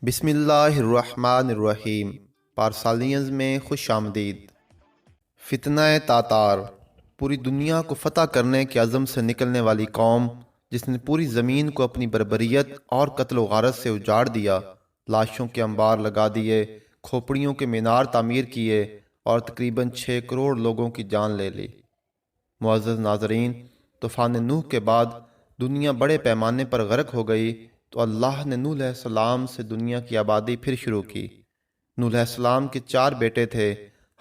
بسم اللہ الرحمن الرحیم۔ پارسالیئنز میں خوش آمدید۔ فتنہ تاتار، پوری دنیا کو فتح کرنے کے عزم سے نکلنے والی قوم جس نے پوری زمین کو اپنی بربریت اور قتل و غارت سے اجاڑ دیا، لاشوں کے انبار لگا دیے، کھوپڑیوں کے مینار تعمیر کیے اور تقریباً 6 کروڑ لوگوں کی جان لے لی۔ معزز ناظرین، طوفان نوح کے بعد دنیا بڑے پیمانے پر غرق ہو گئی تو اللہ نے نوح علیہ السلام سے دنیا کی آبادی پھر شروع کی۔ نوح علیہ السلام کے 4 بیٹے تھے،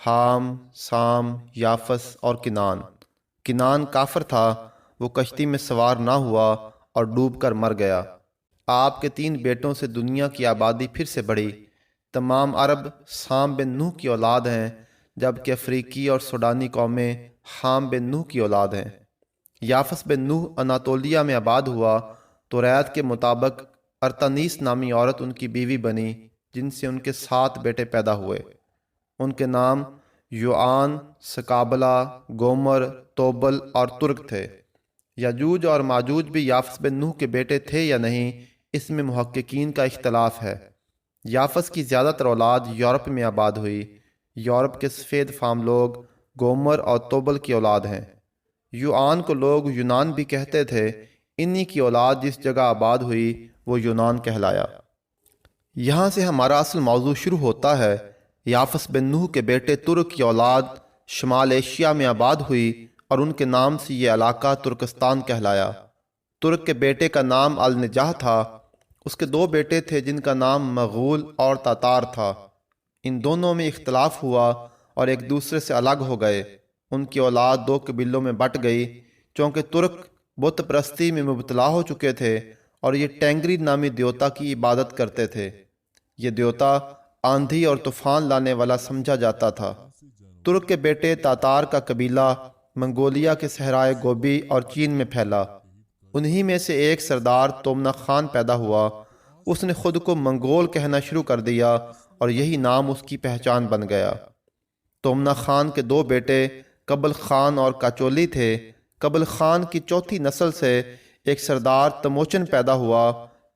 حام، سام، یافس اور کنان۔ کنان کافر تھا، وہ کشتی میں سوار نہ ہوا اور ڈوب کر مر گیا۔ آپ کے 3 بیٹوں سے دنیا کی آبادی پھر سے بڑھی۔ تمام عرب سام بن نوح کی اولاد ہیں، جبکہ افریقی اور سوڈانی قومیں حام بن نوح کی اولاد ہیں۔ یافس بن نوح اناتولیہ میں آباد ہوا تو ریت کے مطابق ارتنیس نامی عورت ان کی بیوی بنی، جن سے ان کے 7 بیٹے پیدا ہوئے۔ ان کے نام یوآن، سکابلا، گومر، توبل اور ترک تھے۔ یاجوج اور ماجوج بھی یافس بن نوح کے بیٹے تھے یا نہیں، اس میں محققین کا اختلاف ہے۔ یافس کی زیادہ تر اولاد یورپ میں آباد ہوئی۔ یورپ کے سفید فام لوگ گومر اور توبل کی اولاد ہیں۔ یوآن کو لوگ یونان بھی کہتے تھے، انہی کی اولاد جس جگہ آباد ہوئی وہ یونان کہلایا۔ یہاں سے ہمارا اصل موضوع شروع ہوتا ہے۔ یافس بن نوح کے بیٹے ترک کی اولاد شمال ایشیا میں آباد ہوئی اور ان کے نام سے یہ علاقہ ترکستان کہلایا۔ ترک کے بیٹے کا نام النجاح تھا۔ اس کے 2 بیٹے تھے جن کا نام مغول اور تاتار تھا۔ ان دونوں میں اختلاف ہوا اور ایک دوسرے سے الگ ہو گئے۔ ان کی اولاد 2 قبیلوں میں بٹ گئی، چونکہ ترک بت پرستی میں مبتلا ہو چکے تھے اور یہ ٹینگری نامی دیوتا کی عبادت کرتے تھے۔ یہ دیوتا آندھی اور طوفان لانے والا سمجھا جاتا تھا۔ ترک کے بیٹے تاتار کا قبیلہ منگولیا کے صحرائے گوبی اور چین میں پھیلا۔ انہی میں سے ایک سردار تومنا خان پیدا ہوا۔ اس نے خود کو منگول کہنا شروع کر دیا اور یہی نام اس کی پہچان بن گیا۔ تومنا خان کے 2 بیٹے قبل خان اور کاچولی تھے۔ قبل خان کی 4تھی نسل سے ایک سردار تموچن پیدا ہوا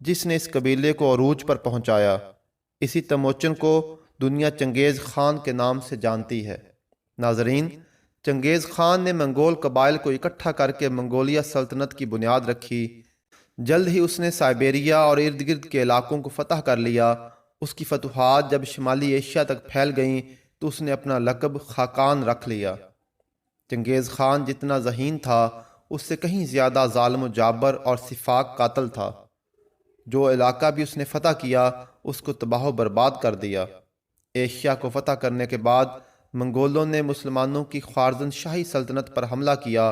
جس نے اس قبیلے کو عروج پر پہنچایا۔ اسی تموچن کو دنیا چنگیز خان کے نام سے جانتی ہے۔ ناظرین، چنگیز خان نے منگول قبائل کو اکٹھا کر کے منگولیا سلطنت کی بنیاد رکھی۔ جلد ہی اس نے سائبیریا اور ارد گرد کے علاقوں کو فتح کر لیا۔ اس کی فتوحات جب شمالی ایشیا تک پھیل گئیں تو اس نے اپنا لقب خاقان رکھ لیا۔ چنگیز خان جتنا ذہین تھا، اس سے کہیں زیادہ ظالم و جابر اور سفاک قاتل تھا۔ جو علاقہ بھی اس نے فتح کیا، اس کو تباہ و برباد کر دیا۔ ایشیا کو فتح کرنے کے بعد منگولوں نے مسلمانوں کی خوارزم شاہی سلطنت پر حملہ کیا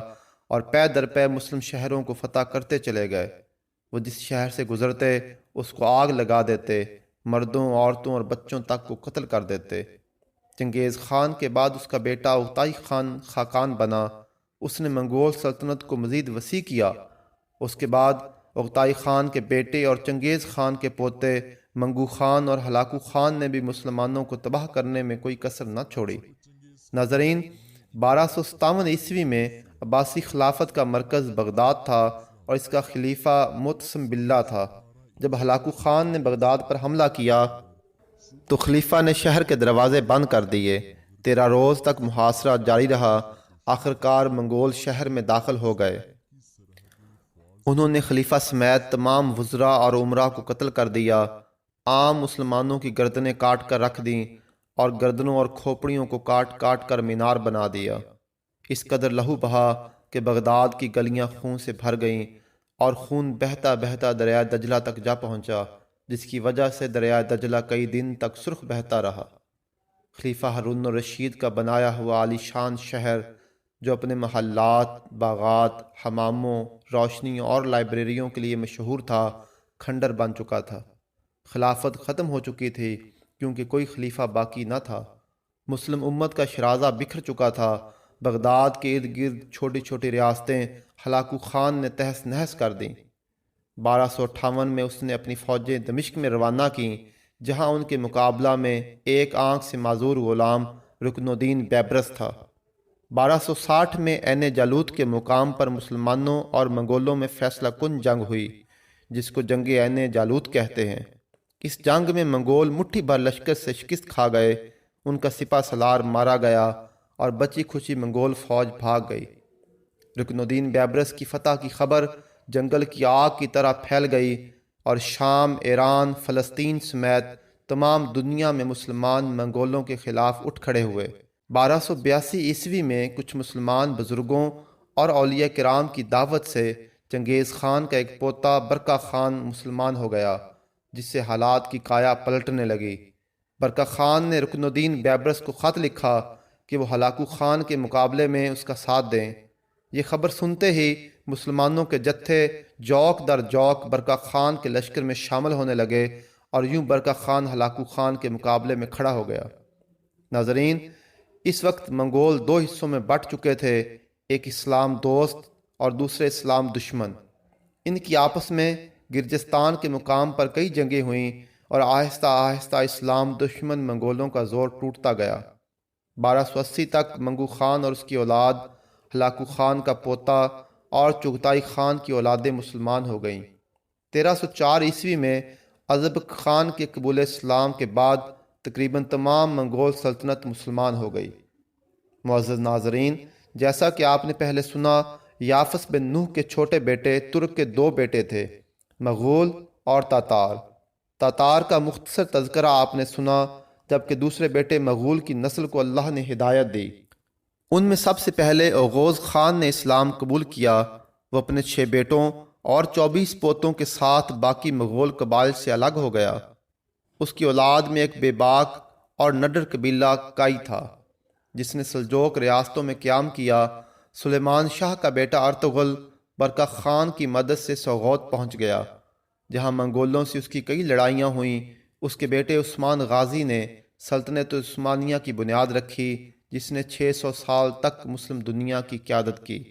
اور پے در پے مسلم شہروں کو فتح کرتے چلے گئے۔ وہ جس شہر سے گزرتے اس کو آگ لگا دیتے، مردوں، عورتوں اور بچوں تک کو قتل کر دیتے۔ چنگیز خان کے بعد اس کا بیٹا اغتائی خان خاقان بنا۔ اس نے منگول سلطنت کو مزید وسیع کیا۔ اس کے بعد اغتائی خان کے بیٹے اور چنگیز خان کے پوتے منگو خان اور ہلاکو خان نے بھی مسلمانوں کو تباہ کرنے میں کوئی کسر نہ چھوڑی۔ ناظرین، 1257 عیسوی میں عباسی خلافت کا مرکز بغداد تھا اور اس کا خلیفہ معتصم باللہ تھا۔ جب ہلاکو خان نے بغداد پر حملہ کیا تو خلیفہ نے شہر کے دروازے بند کر دیے۔ 13 روز تک محاصرہ جاری رہا۔ آخرکار منگول شہر میں داخل ہو گئے۔ انہوں نے خلیفہ سمیت تمام وزراء اور امراء کو قتل کر دیا۔ عام مسلمانوں کی گردنیں کاٹ کر رکھ دیں اور گردنوں اور کھوپڑیوں کو کاٹ کاٹ کر مینار بنا دیا۔ اس قدر لہو بہا کہ بغداد کی گلیاں خون سے بھر گئیں اور خون بہتا بہتا دریائے دجلہ تک جا پہنچا، جس کی وجہ سے دریائے دجلہ کئی دن تک سرخ بہتا رہا۔ خلیفہ ہارون الرشید کا بنایا ہوا عالی شان شہر، جو اپنے محلات، باغات، حماموں، روشنیوں اور لائبریریوں کے لیے مشہور تھا، کھنڈر بن چکا تھا۔ خلافت ختم ہو چکی تھی کیونکہ کوئی خلیفہ باقی نہ تھا۔ مسلم امت کا شرازہ بکھر چکا تھا۔ بغداد کے ارد گرد چھوٹی چھوٹی ریاستیں ہلاکو خان نے تہس نہس کر دیں۔ 1258 میں اس نے اپنی فوجیں دمشق میں روانہ کیں، جہاں ان کے مقابلہ میں ایک آنکھ سے معذور غلام رکن الدین بیبرس تھا۔ 1260 میں عین جالوت کے مقام پر مسلمانوں اور منگولوں میں فیصلہ کن جنگ ہوئی، جس کو جنگ عین جالوت کہتے ہیں۔ اس جنگ میں منگول مٹھی بھر لشکر سے شکست کھا گئے، ان کا سپہ سالار مارا گیا اور بچی کھچی منگول فوج بھاگ گئی۔ رکن الدین بیبرس کی فتح کی خبر جنگل کی آگ کی طرح پھیل گئی اور شام، ایران، فلسطین سمیت تمام دنیا میں مسلمان منگولوں کے خلاف اٹھ کھڑے ہوئے۔ 1282 میں کچھ مسلمان بزرگوں اور اولیاء کرام کی دعوت سے چنگیز خان کا ایک پوتا برکہ خان مسلمان ہو گیا، جس سے حالات کی کایا پلٹنے لگی۔ برکہ خان نے رکن الدین بیبرس کو خط لکھا کہ وہ ہلاکو خان کے مقابلے میں اس کا ساتھ دیں۔ یہ خبر سنتے ہی مسلمانوں کے جتھے جوک در جوک برکہ خان کے لشکر میں شامل ہونے لگے اور یوں برکہ خان ہلاکو خان کے مقابلے میں کھڑا ہو گیا۔ ناظرین، اس وقت منگول دو حصوں میں بٹ چکے تھے، ایک اسلام دوست اور دوسرے اسلام دشمن۔ ان کی آپس میں گرجستان کے مقام پر کئی جنگیں ہوئیں اور آہستہ آہستہ اسلام دشمن منگولوں کا زور ٹوٹتا گیا۔ 1280 تک منگو خان اور اس کی اولاد، ہلاکو خان کا پوتا اور چغتائی خان کی اولادیں مسلمان ہو گئیں۔ 1304 میں ازبک خان کے قبول اسلام کے بعد تقریباً تمام منگول سلطنت مسلمان ہو گئی۔ معزز ناظرین، جیسا کہ آپ نے پہلے سنا، یافس بن نوح کے چھوٹے بیٹے ترک کے دو بیٹے تھے، مغول اور تاتار۔ تاتار کا مختصر تذکرہ آپ نے سنا، جبکہ دوسرے بیٹے مغول کی نسل کو اللہ نے ہدایت دی۔ ان میں سب سے پہلے اوغوز خان نے اسلام قبول کیا۔ وہ اپنے 6 بیٹوں اور 24 پوتوں کے ساتھ باقی مغول قبائل سے الگ ہو گیا۔ اس کی اولاد میں ایک بے باک اور نڈر قبیلہ کائی تھا، جس نے سلجوق ریاستوں میں قیام کیا۔ سلیمان شاہ کا بیٹا ارطغرل برکہ خان کی مدد سے سوغوت پہنچ گیا، جہاں منگولوں سے اس کی کئی لڑائیاں ہوئیں۔ اس کے بیٹے عثمان غازی نے سلطنت عثمانیہ کی بنیاد رکھی، جس نے 600 سال تک مسلم دنیا کی قیادت کی۔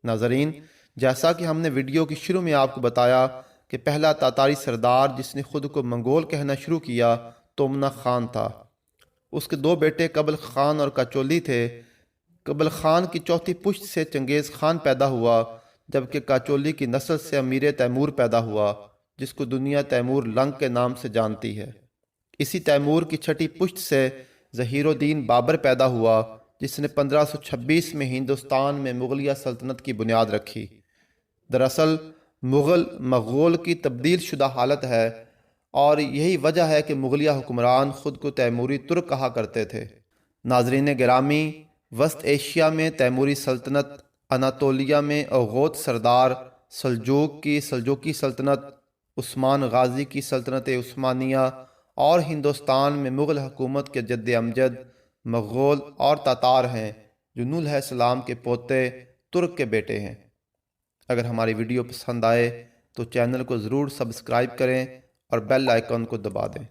ناظرین، جیسا کہ ہم نے ویڈیو کی شروع میں آپ کو بتایا کہ پہلا تاتاری سردار جس نے خود کو منگول کہنا شروع کیا تومنا خان تھا۔ اس کے 2 بیٹے قبل خان اور کاچولی تھے۔ قبل خان کی چوتھی پشت سے چنگیز خان پیدا ہوا، جبکہ کاچولی کی نسل سے امیر تیمور پیدا ہوا، جس کو دنیا تیمور لنگ کے نام سے جانتی ہے۔ اسی تیمور کی چھٹی پشت سے ظہیر الدین بابر پیدا ہوا، جس نے 1526 میں ہندوستان میں مغلیہ سلطنت کی بنیاد رکھی۔ دراصل مغل مغول کی تبدیل شدہ حالت ہے، اور یہی وجہ ہے کہ مغلیہ حکمران خود کو تیموری ترک کہا کرتے تھے۔ ناظرین گرامی، وسط ایشیا میں تیموری سلطنت، اناطولیہ میں اوغوت سردار، سلجوقی سلطنت، عثمان غازی کی سلطنت عثمانیہ، اور ہندوستان میں مغل حکومت کے جد امجد مغول اور تاتار ہیں، جو نوح علیہ السلام کے پوتے ترک کے بیٹے ہیں۔ اگر ہماری ویڈیو پسند آئے تو چینل کو ضرور سبسکرائب کریں اور بیل آئیکن کو دبا دیں۔